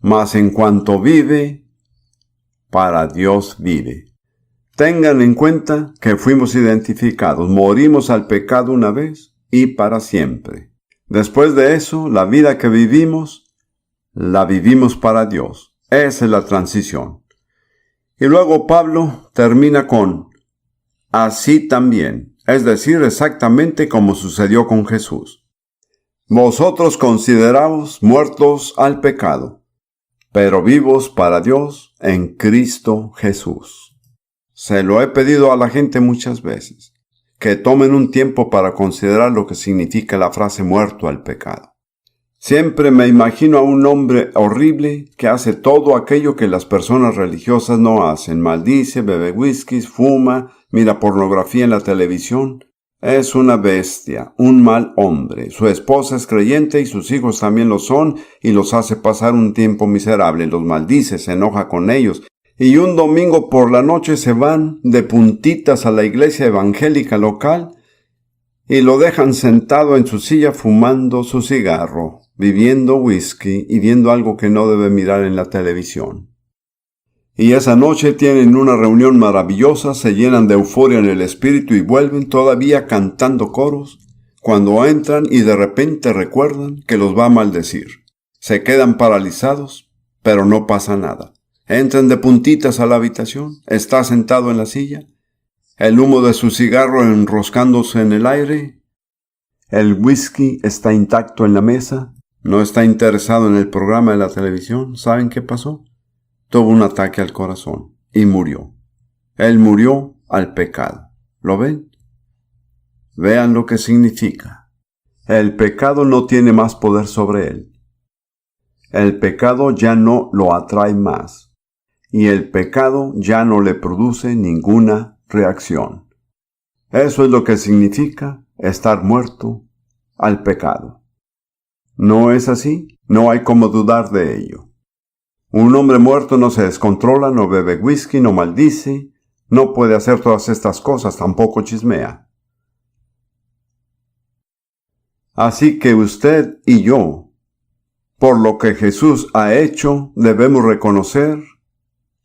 A: Mas en cuanto vive, para Dios vive. Tengan en cuenta que fuimos identificados, morimos al pecado una vez y para siempre. Después de eso, la vida que vivimos, la vivimos para Dios. Esa es la transición. Y luego Pablo termina con así también, es decir, exactamente como sucedió con Jesús. Vosotros consideraos muertos al pecado, pero vivos para Dios en Cristo Jesús. Se lo he pedido a la gente muchas veces, que tomen un tiempo para considerar lo que significa la frase muerto al pecado. Siempre me imagino a un hombre horrible que hace todo aquello que las personas religiosas no hacen. Maldice, bebe whisky, fuma, mira pornografía en la televisión. Es una bestia, un mal hombre. Su esposa es creyente y sus hijos también lo son y los hace pasar un tiempo miserable. Los maldice, se enoja con ellos. Y un domingo por la noche se van de puntitas a la iglesia evangélica local y lo dejan sentado en su silla fumando su cigarro, bebiendo whisky y viendo algo que no debe mirar en la televisión. Y esa noche tienen una reunión maravillosa, se llenan de euforia en el espíritu y vuelven todavía cantando coros, cuando entran y de repente recuerdan que los va a maldecir. Se quedan paralizados, pero no pasa nada. Entran de puntitas a la habitación, está sentado en la silla, el humo de su cigarro enroscándose en el aire, el whisky está intacto en la mesa, no está interesado en el programa de la televisión. ¿Saben qué pasó? Tuvo un ataque al corazón y murió. Él murió al pecado. ¿Lo ven? Vean lo que significa. El pecado no tiene más poder sobre él. El pecado ya no lo atrae más. Y el pecado ya no le produce ninguna reacción. Eso es lo que significa estar muerto al pecado. ¿No es así? No hay como dudar de ello. Un hombre muerto no se descontrola, no bebe whisky, no maldice, no puede hacer todas estas cosas, tampoco chismea. Así que usted y yo, por lo que Jesús ha hecho, debemos reconocer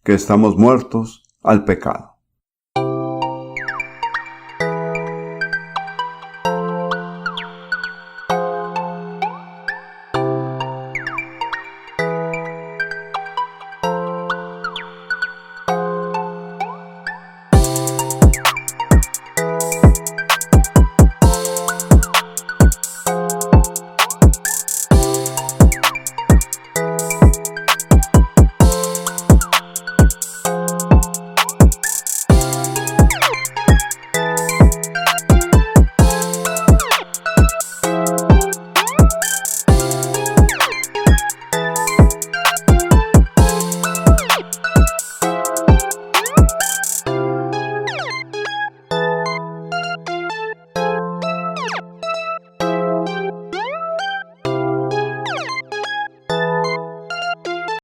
A: que estamos muertos al pecado.